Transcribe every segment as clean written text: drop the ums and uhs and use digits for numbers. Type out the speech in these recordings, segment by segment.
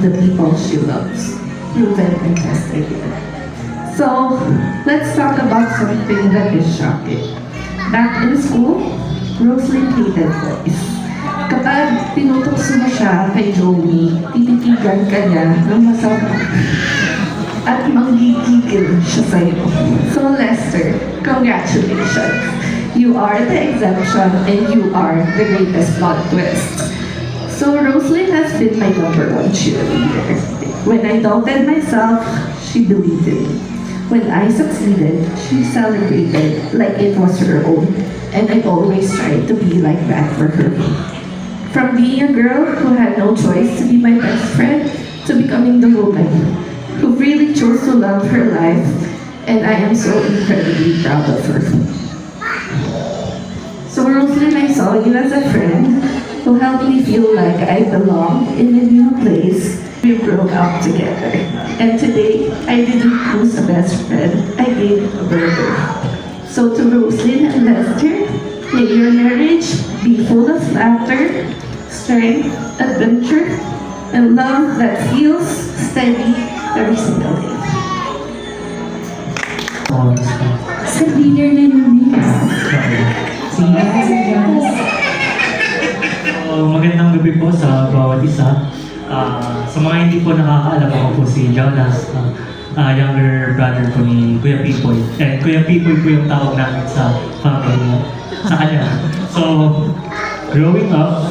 the people she loves. Proven and tested here. So, let's talk about something that is shocking. Back in school, Roslyn hated boys. Kapag tinutokso mo siya kay Joey, tititigan ka niya ng masama at manggigigil siya sa'yo. So Lester, congratulations! You are the exemption and you are the greatest plot twist. So Roslyn has been my #1 cheerleader. When I doubted myself, she believed in me. When I succeeded, she celebrated like it was her own. And I always tried to be like that for her. From being a girl who had no choice to be my best friend, to becoming the woman who really chose to love her life, and I am so incredibly proud of her. So Roslyn, I saw you as a friend who helped me feel like I belong in a new place. We broke up together. And today, I didn't lose a best friend, I gave a burger. So to Roslyn and Lester, may your marriage be full of laughter, strength, adventure, and love that feels steady every single day. Sa leader na lumis. Magandang gabi po sa bawat isa. Sa mga hindi po nakakaalam, ako po si Jonas, younger brother ko ni Kuya Pipoy. And Kuya Pipoy po yung tawag namin sa family sa kanya. So, growing up,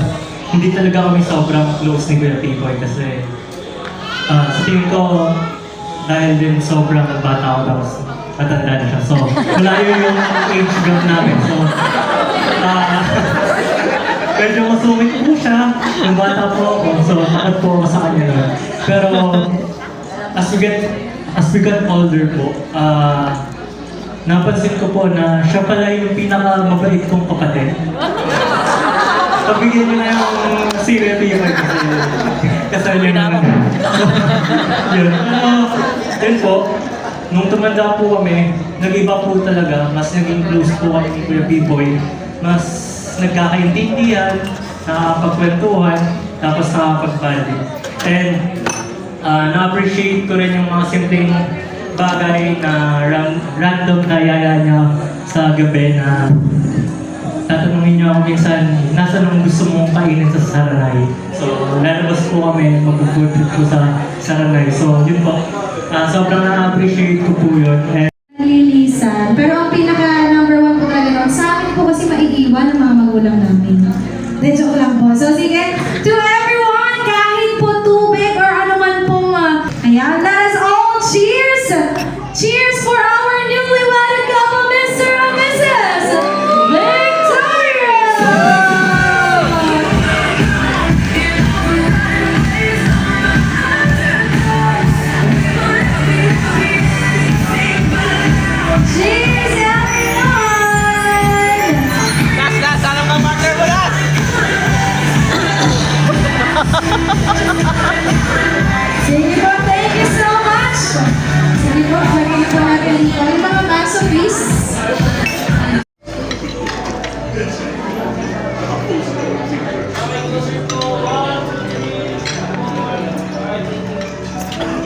hindi talaga kami sobrang close ni Kuya Pipoy kasi sa tingin ko, dahil din sobrang bata ako tapos matanda na siya. So, malayo yung age gap namin. So, medyo masungit po siya yung bata po ako. So, takot po ako sa kanya. Pero, as we got older po, napansin ko po na siya pala yung pinakamabait kong kapatid. Pabigyan niyo na yung Kuya Pipoy kasi yun naman. Yun. Yun po, nung tumanda po kami, nag-iba po talaga, mas naging close po kami ni Kuya Pipoy, mas nagkakaintindihan, nakakapagkwentuhan, tapos nakakapag-bonding. And na-appreciate ko rin yung mga simpleng bagay na random na yaya niya sa gabi na tatanungin niyo ako minsan, nasa nung gusto mong kainin sa Saranay. So, lalabas po kami, mag-food trip po sa Saranay. So, yun po. Sobrang na-appreciate ko po yun. Nalilisan. Pero ang pinaka #1 po talaga nun, sa amin po kasi maiiwan ng mga magulang namin. De, joke lang po. So, sige. To everyone, kahit po tubig or anuman pong, ayan, let us all cheers! Cheers for our newly wedded couple, Mr. and Mrs. Victorious! Cheers, everyone! Gas! Anong ka partner mo na? Sige po, thank you so much! Sige po, lagyan po natin dito. Yung mga baso, please.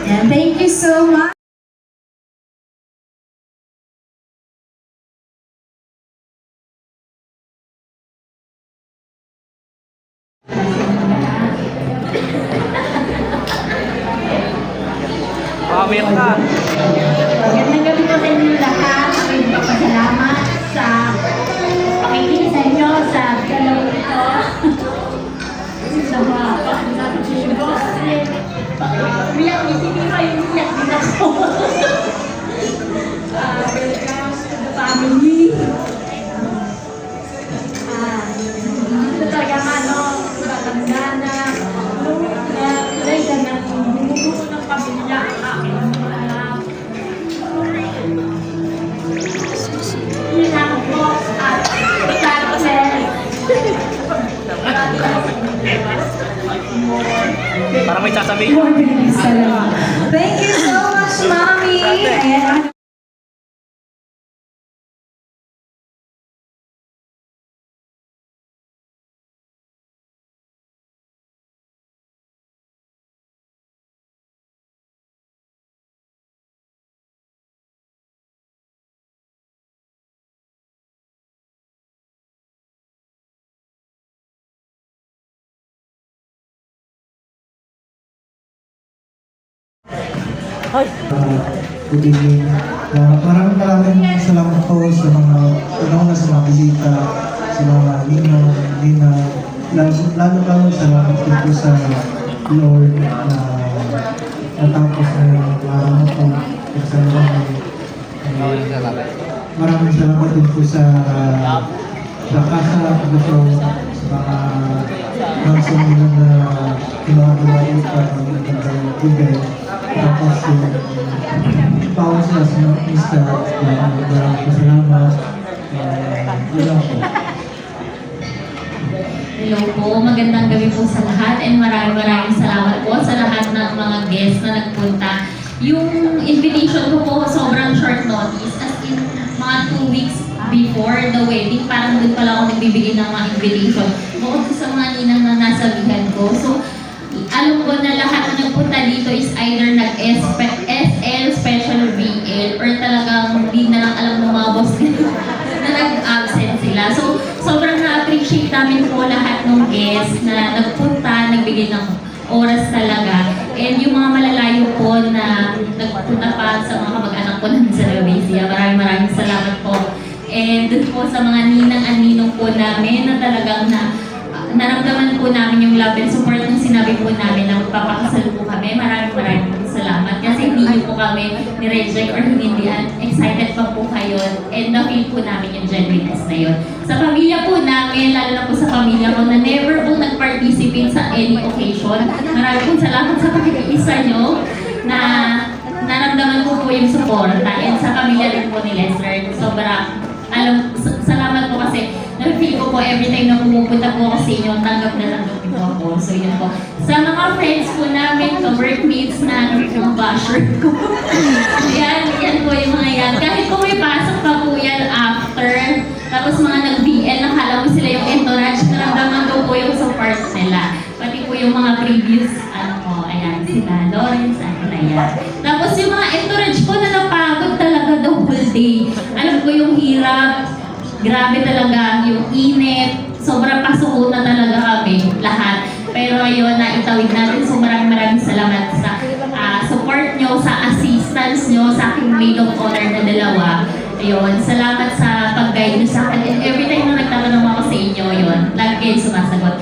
And thank you so much. Meron ka. Magandang gabi po sa inyo lahat. Ako'y magpapasalamat sa pakikinig sa inyo sa dalawang ito. Sa mga natin si Boss. Umiyak, isipin pa yung umiyak din ako. Welcome to the family. Ito talaga matanda na kulay na bumubuo ng pamilya ang aking mga anak. Pinakabos at success. Parang may sasabihin. More bilis talaga. Thank you so much, Mommy. Ayan. Good evening. Maraming salamat po sa mga unang sa mga bisita, sa mga nina, lalo salamat din po sa Lord na natapos na yung araw na po. Maraming salamat din po sa kasa, sa mga langsung nila na kinagawa para magbigay. Tapos bawat sila sa mga pista, maraming salamat. Yun lang po. Hello po, magandang gabi po sa lahat and maraming salamat po sa lahat ng mga guests na nagpunta. Yung invitation ko po sobrang short notice, as in mga 2 weeks before the wedding, parang doon pala ako nagbibigay ng mga invitation. Bukod sa mga ninang na nasabihan ko. So, alam ko na lahat na nagpunta dito is either nag-SL, special VL, or talagang hindi na lang alam ng mga boss na nag-absent sila. So, sobrang na-appreciate namin po lahat ng guests na nagpunta, nagbigay ng oras talaga. And yung mga malalayo po na nagpunta pa sa mga kamag-anak ko namin sa Nueva. Maraming salamat po. And dun po sa mga ninang at ninong po namin na talagang naramdaman po namin yung love and support nung sinabi po namin na magpapakasal po kami. Maraming salamat kasi hindi niyo po kami ni-reject or hinindihan. Excited pa po kayo and na-feel po namin yung genuineness na yun. Sa pamilya po namin, lalo na po sa pamilya ko na never po nag-participate sa any occasion. Maraming salamat sa pagkikaisa nyo na naramdaman ko po yung support and sa pamilya rin po ni Lester. Salamat po kasi na-feel ko po every time na pumupunta po ako sa inyo, tanggap niyo po ako. So yun po. Sa mga friends po namin, ka-workmates na mga basher ko. yan po yung mga yan. Kahit po may pasok pa po yan after, tapos mga nag-VL, nakala mo sila yung entourage, naramdaman ko po yung support nila. Pati po yung mga previous, ayan, sila Lawrence, ayan. Tapos yung mga entourage ko na napagod talaga the whole day. Alam ko yung hirap, grabe talaga, yung init, sobrang pasuko na talaga kami, lahat. Pero ayun, naitawid natin. So maraming salamat sa support nyo, sa assistance nyo, sa aking maid of honor na dalawa. Ayun, salamat sa pag-guide nyo sa akin. And every time na nagtatanong ako sa inyo, yun, lagi kayo sumasagot.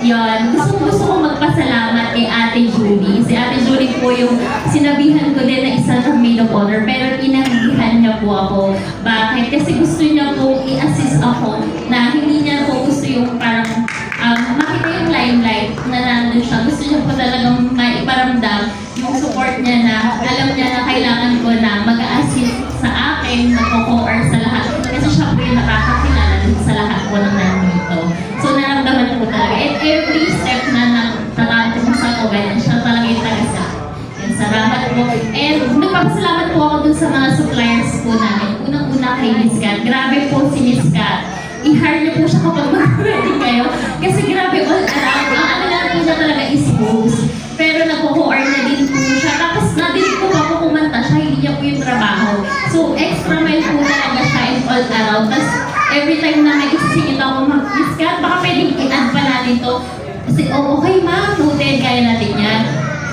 Yun, gusto ko magpasalamat kay Ate Julie. Si Ate Julie po yung sinabihan ko din na isa ng maid of honor, pero inahihan niya po ako. Bakit? Kasi gusto niya po i-assist ako na hindi niya po gusto yung parang makita yung limelight na nandun siya. Gusto niya po talagang maiparamdam yung support niya na alam niya na kailangan ko na mag-assist sa akin, nagko-co-or sa lahat. Kasi siya po yung nakakakilala din sa lahat po ng nandito. So naramdaman ko talaga. And every step na nagtatapos sa ako, ganyan siya talaga yung taga-sa. Salamat po. And nagpapasalamat po ako dun sa mga suppliers po namin. Unang-una kay Miss Kat. Grabe po si Miss Kat. I-hire niyo po siya kapag mag-ready kayo. Kasi grabe all around. Ang ano lang po siya talaga is host. Pero nagko-co-or na din po siya. Tapos nadinig ko pa po kumanta siya. Hindi niya po yung trabaho. So extra mile po talaga siya and all around. Tapos every time na may isisingit ako, Miss Kat, baka pwedeng i-add pa natin to. Kasi okay ma'am, noted, kaya natin yan.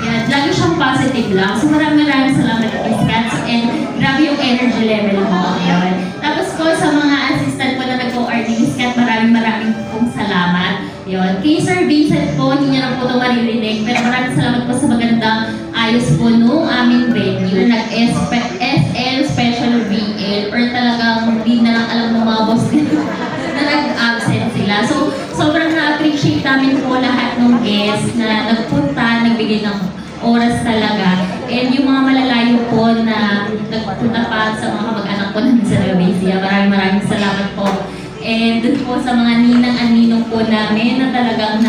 Yan, lagi siyang positive lang. So maraming salamat Miss Kat. And grabe yung energy level mo. Ayun. Tapos po sa mga assistant ko na nag-co-or ni Miss Kat, maraming pong salamat. Yun. Kay Sir Vincent po, hindi niya na po ito maririnig. Pero maraming salamat po sa magandang ayos po nung aming venue. Nag-SL, special VL, or talagang hindi na lang alam ng mga boss na nag-absent sila. So, sobrang na-appreciate namin po lahat ng guests na nagpunta, nagbigay ng oras talaga. And yung mga malalayo po na nagpunta pa sa mga kamag-anak ko namin sa Nueva. Maraming salamat po. And dun po sa mga ninang at ninong po namin na talagang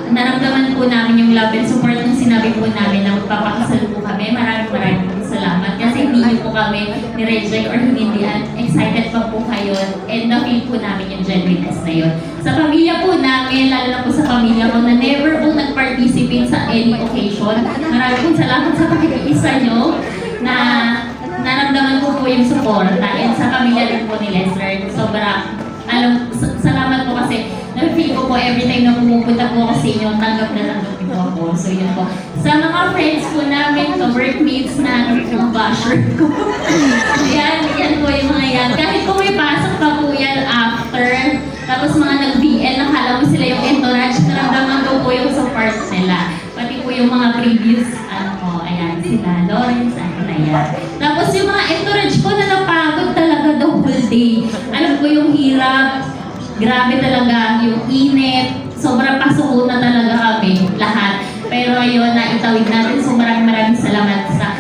naramdaman po namin yung love and support nung sinabi po namin na magpapakasal po kami. Maraming salamat kasi hindi niyo po kami ni-reject or hinindihan. Excited pa po kayo and na-feel po namin yung genuineness na yun. Sa pamilya po namin, lalo na po sa pamilya ko na never po nag-participate sa any occasion. Maraming salamat sa pagkikaisa nyo na naramdaman ko po yung support and sa pamilya rin po ni Lester. Salamat po kasi na-feel ko po po, every time na pumupunta po ako sa inyo, tanggap na tanggap niyo po ako. So yun po. Sa mga friends po namin, ka-workmates na mga basher ko. yan po yung mga yan. Kahit po may pasok pa po yan after, tapos mga nag-BL, nakala mo sila yung entourage, naramdaman ko po yung support nila. Pati po yung mga previous, ayan, sila, Lawrence, yan. Tapos yung mga entourage ko na napagod talaga the whole day. Alam ko yung hirap, grabe talaga yung init, sobrang pasok na talaga kami, lahat. Pero ayun, naitawid natin. So maraming salamat sa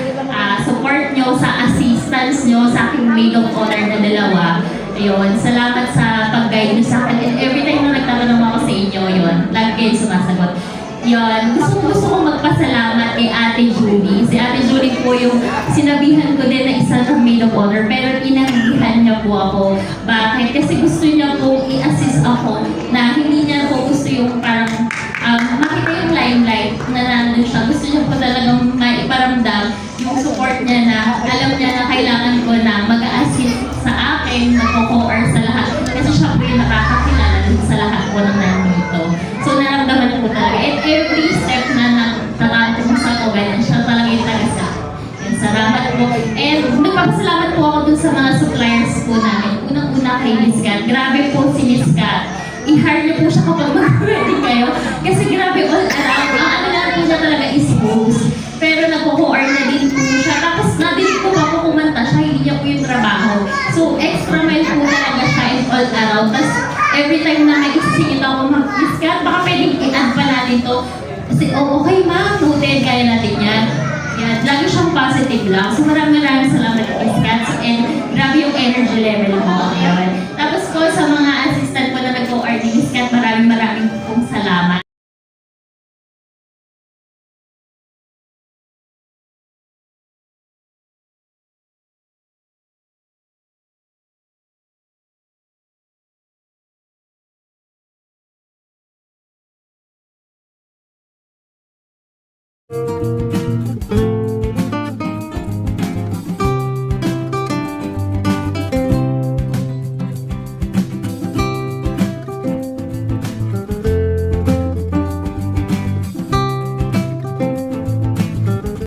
support nyo, sa assistance nyo, sa aking maid of honor na dalawa. Ayun, salamat sa pag-guide nyo sa akin. And every time na nagtatanong ako sa inyo, yun, lagi kayo sumasagot. Yun, gusto ko magpasalamat kay Ate Julie. Si Ate Julie po yung sinabihan ko din na isa ng maid of honor, pero inahihan niya po ako. Bakit? Kasi gusto niya po i-assist ako na hindi niya po gusto yung parang makita yung limelight na nandun siya. Gusto niya po talagang maiparamdam yung support niya na alam niya na kailangan ko na mag-assist sa akin, nagko-co-or sa lahat. Kasi siya po yung nakakakilala din sa lahat po ng nandito. So naramdaman ko talaga. And every step na nakatulong sa ako, ganyan siya talaga yung taga-sa. And salamat po. And nagpapasalamat po ako dun sa mga suppliers po namin. Unang-una kay Miss Kat. Grabe po si Miss Kat. I-hire niyo po siya kapag mag-ready kayo. Kasi grabe all around. Ang ano lang po niya talaga is host. Pero nagko-co-or na din po siya. Tapos na-din po ako kumanta siya. Hindi niya po yung trabaho. So extra mile po talaga siya and all around. Tapos every time na may isisingit ako mag-Miss Kat, baka pwedeng i-add pa natin to. Kasi okay ma'am, noted, kaya natin yan. Yan, lagi siyang positive lang. So maraming salamat kay Miss Kat. And grabe yung energy level mo. Yun. Tapos po sa mga assistant ko na nag-co-or ni Miss Kat, maraming pong salamat. Thank you.